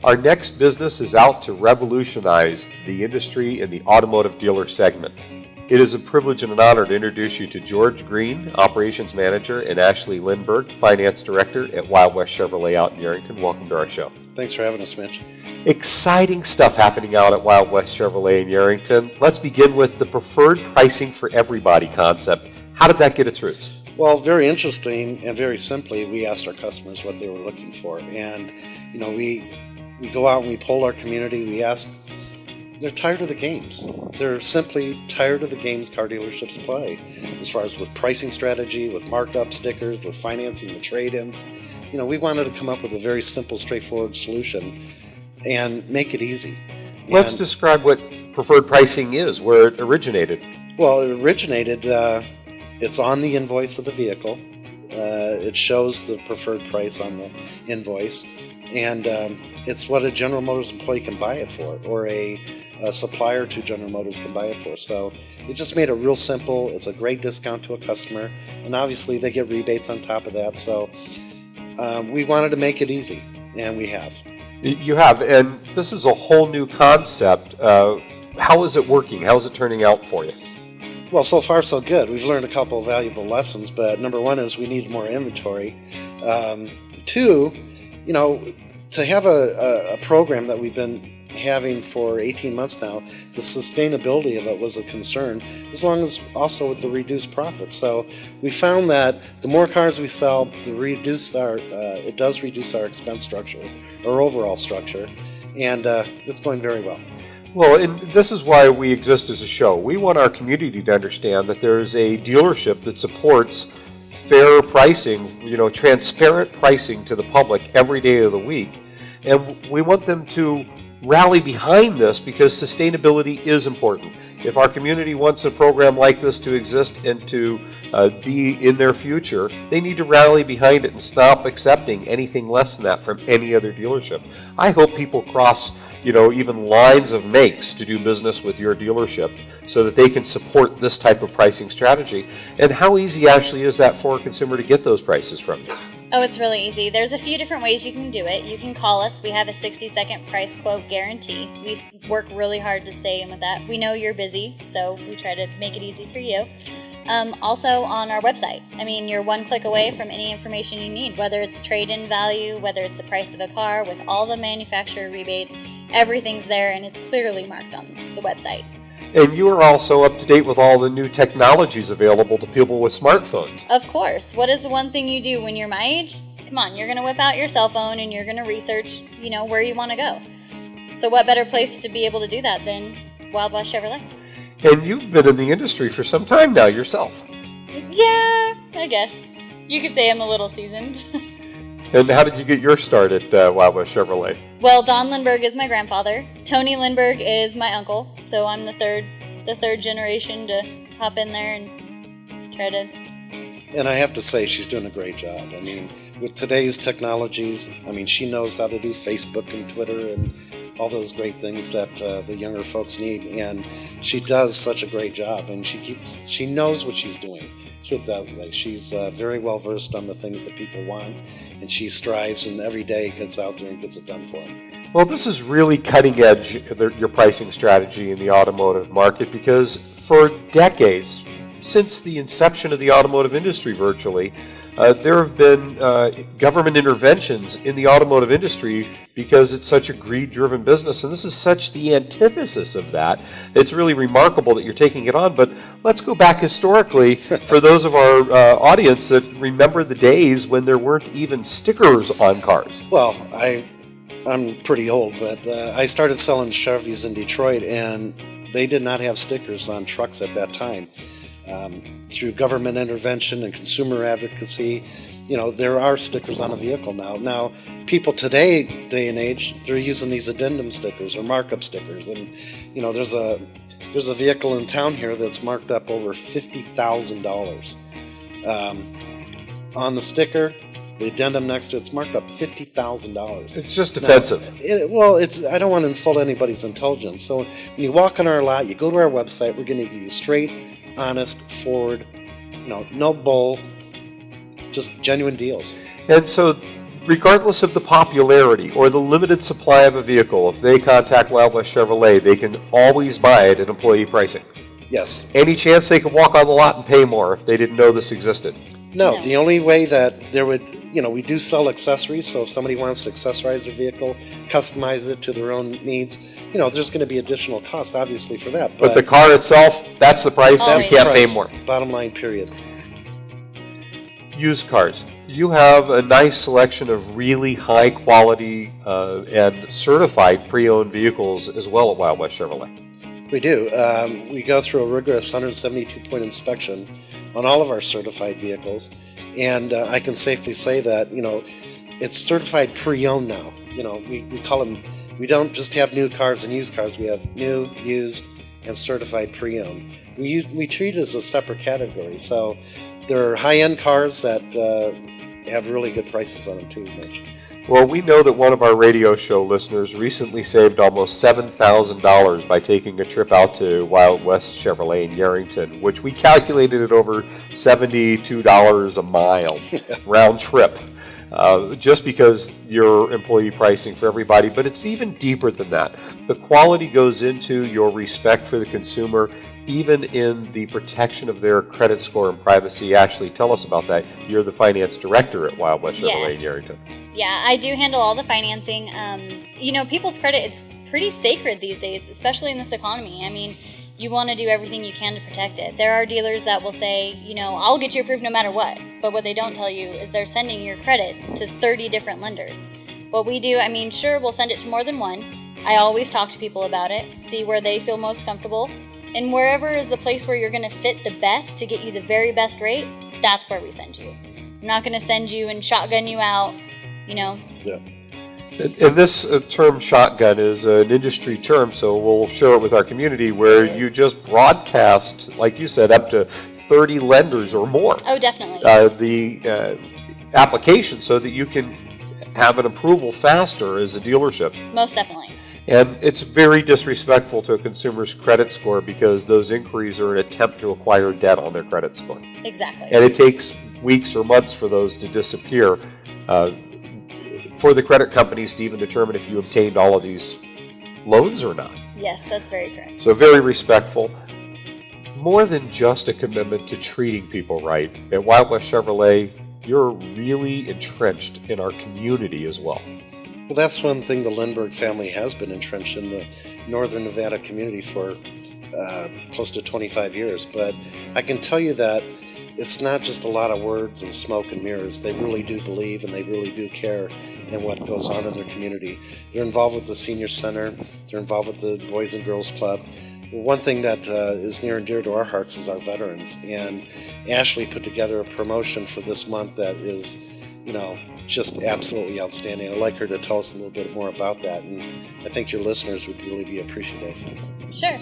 Our next business is out to revolutionize the industry in the automotive dealer segment. It is a privilege and an honor to introduce you to George Green, Operations Manager, and Ashley Lindberg, Finance Director at Wild West Chevrolet out in Yerington. Welcome to our show. Thanks for having us, Mitch. Exciting stuff happening out at Wild West Chevrolet in Yerington. Let's begin with the preferred pricing for everybody concept. How did that get its roots? Well, very interesting, and very simply, we asked our customers what they were looking for. And, we go out and we poll our community. We ask, they're tired of the games. They're simply tired of the games car dealerships play, as far as with pricing strategy, with marked up stickers, with financing the trade-ins. We wanted to come up with a very simple, straightforward solution and make it easy. Let's describe what preferred pricing is, where it originated. Well, it originated, it's on the invoice of the vehicle. It shows the preferred price on the invoice, and it's what a General Motors employee can buy it for, or a supplier to General Motors can buy it for. So it just made it real simple. It's a great discount to a customer, and obviously they get rebates on top of that. So we wanted to make it easy, and we have. You have, and this is a whole new concept. How is it working? How is it turning out for you? Well, so far so good. We've learned a couple of valuable lessons, but number one is we need more inventory. Two, to have a program that we've been having for 18 months now, the sustainability of it was a concern, as long as also with the reduced profits. So we found that the more cars we sell, it does reduce our expense structure, our overall structure, and it's going very well. Well, and this is why we exist as a show. We want our community to understand that there's a dealership that supports fair pricing, transparent pricing to the public every day of the week. And we want them to rally behind this because sustainability is important. If our community wants a program like this to exist and to be in their future, they need to rally behind it and stop accepting anything less than that from any other dealership. I hope people cross, even lines of makes to do business with your dealership so that they can support this type of pricing strategy. And how easy actually is that for a consumer to get those prices from you? Oh, it's really easy. There's a few different ways you can do it. You can call us. We have a 60-second price quote guarantee. We work really hard to stay in with that. We know you're busy, so we try to make it easy for you. Also on our website. You're one click away from any information you need, whether it's trade-in value, whether it's the price of a car, with all the manufacturer rebates. Everything's there, and it's clearly marked on the website. And you are also up to date with all the new technologies available to people with smartphones. Of course. What is the one thing you do when you're my age? Come on, you're going to whip out your cell phone and you're going to research, where you want to go. So what better place to be able to do that than Wild West Chevrolet? And you've been in the industry for some time now yourself. Yeah, I guess. You could say I'm a little seasoned. And how did you get your start at Wild West Chevrolet? Well, Don Lindberg is my grandfather. Tony Lindberg is my uncle. So I'm the third generation to hop in there and try to. And I have to say, she's doing a great job. With today's technologies, she knows how to do Facebook and Twitter and all those great things that the younger folks need. And she does such a great job, and she knows what she's doing. She's very well versed on the things that people want, and she strives and every day gets out there and gets it done for them. Well, this is really cutting edge, your pricing strategy in the automotive market, because for decades, since the inception of the automotive industry virtually, there have been government interventions in the automotive industry because it's such a greed-driven business, and this is such the antithesis of that. It's really remarkable that you're taking it on, but let's go back historically for those of our audience that remember the days when there weren't even stickers on cars. Well, I'm pretty old, but I started selling Chevys in Detroit, and they did not have stickers on trucks at that time. Through government intervention and consumer advocacy, there are stickers on a vehicle now. Now, people today, day and age, they're using these addendum stickers or markup stickers. And, there's a vehicle in town here that's marked up over $50,000. On the sticker, the addendum next to it's marked up $50,000. It's just offensive. I don't want to insult anybody's intelligence. So when you walk on our lot, you go to our website, we're going to give you straight, honest, forward, no bull, just genuine deals. And so regardless of the popularity or the limited supply of a vehicle, if they contact Wild West Chevrolet, they can always buy it at employee pricing. Yes. Any chance they could walk on the lot and pay more if they didn't know this existed? No, the only way that there would, we do sell accessories, so if somebody wants to accessorize their vehicle, customize it to their own needs, there's going to be additional cost, obviously, for that. But the car itself, that's the price. That's you can't the pay price. more. Bottom line, period. Used cars. You have a nice selection of really high quality and certified pre-owned vehicles as well at Wild West Chevrolet. We do. We go through a rigorous 172-point inspection on all of our certified vehicles, and I can safely say that, it's certified pre-owned now. We call them, we don't just have new cars and used cars, we have new, used, and certified pre-owned. We treat it as a separate category, so they're high-end cars that have really good prices on them too, Mitch. Well, we know that one of our radio show listeners recently saved almost $7,000 by taking a trip out to Wild West Chevrolet in Yerington, which we calculated at over $72 a mile round trip, just because you're employee pricing for everybody. But it's even deeper than that. The quality goes into your respect for the consumer, even in the protection of their credit score and privacy. Ashley, tell us about that. You're the finance director at Wild West Chevrolet in Yerington. Yeah, I do handle all the financing. People's credit, it's pretty sacred these days, especially in this economy. I mean, you want to do everything you can to protect it. There are dealers that will say, I'll get you approved no matter what. But what they don't tell you is they're sending your credit to 30 different lenders. What we do, sure, we'll send it to more than one. I always talk to people about it, see where they feel most comfortable. And wherever is the place where you're going to fit the best to get you the very best rate, that's where we send you. I'm not going to send you and shotgun you out, Yeah. And this term shotgun is an industry term, so we'll share it with our community, where you just broadcast, like you said, up to 30 lenders or more. Oh, definitely. The application so that you can have an approval faster as a dealership. Most definitely. And it's very disrespectful to a consumer's credit score, because those inquiries are an attempt to acquire debt on their credit score. Exactly. And it takes weeks or months for those to disappear, for the credit companies to even determine if you obtained all of these loans or not. Yes, that's very correct. So very respectful. More than just a commitment to treating people right, at Wild West Chevrolet, you're really entrenched in our community as well. Well, that's one thing the Lindbergh family has been entrenched in the Northern Nevada community for close to 25 years. But I can tell you that it's not just a lot of words and smoke and mirrors. They really do believe and they really do care in what goes on in their community. They're involved with the senior center. They're involved with the Boys and Girls Club. One thing that is near and dear to our hearts is our veterans. And Ashley put together a promotion for this month that is, just absolutely outstanding. I'd like her to tell us a little bit more about that, and I think your listeners would really be appreciative. Sure.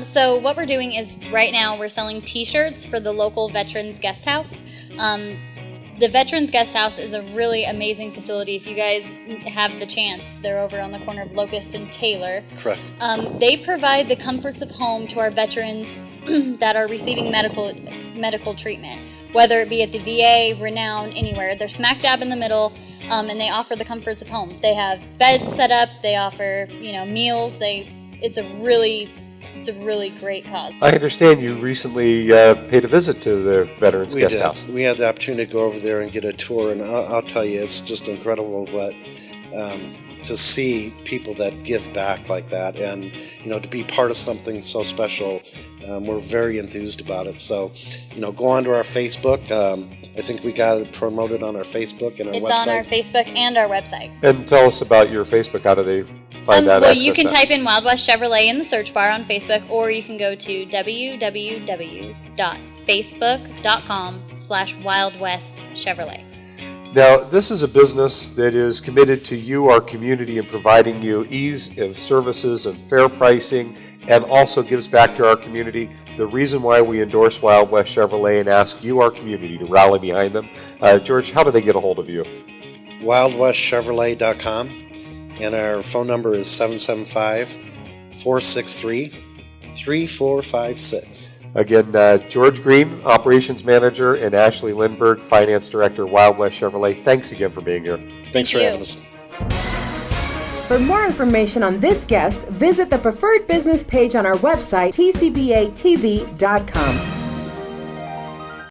So what we're doing is right now we're selling T-shirts for the local Veterans Guest House. The Veterans Guest House is a really amazing facility. If you guys have the chance, they're over on the corner of Locust and Taylor. Correct. They provide the comforts of home to our veterans that are receiving medical treatment, whether it be at the VA, Renown, anywhere. They're smack dab in the middle, and they offer the comforts of home. They have beds set up. They offer, meals. It's a really great cause. I understand you recently paid a visit to the Veterans Guest House. We had the opportunity to go over there and get a tour, and I'll tell you, it's just incredible what to see people that give back like that, and to be part of something so special. We're very enthused about it. So, go on to our Facebook. I think we got it promoted on our Facebook and our website. It's on our Facebook and our website. And tell us about your Facebook. How do they find that? Well, you can type in Wild West Chevrolet in the search bar on Facebook, or you can go to www.facebook.com/Wild West Chevrolet. Now, this is a business that is committed to you, our community, and providing you ease of services and fair pricing, and also gives back to our community. The reason why we endorse Wild West Chevrolet and ask you, our community, to rally behind them. George, how do they get a hold of you? WildWestChevrolet.com, and our phone number is 775-463-3456. Again, George Green, Operations Manager, and Ashley Lindberg, Finance Director, Wild West Chevrolet. Thanks again for being here. Thanks for having us. For more information on this guest, visit the Preferred Business page on our website, tcbatv.com.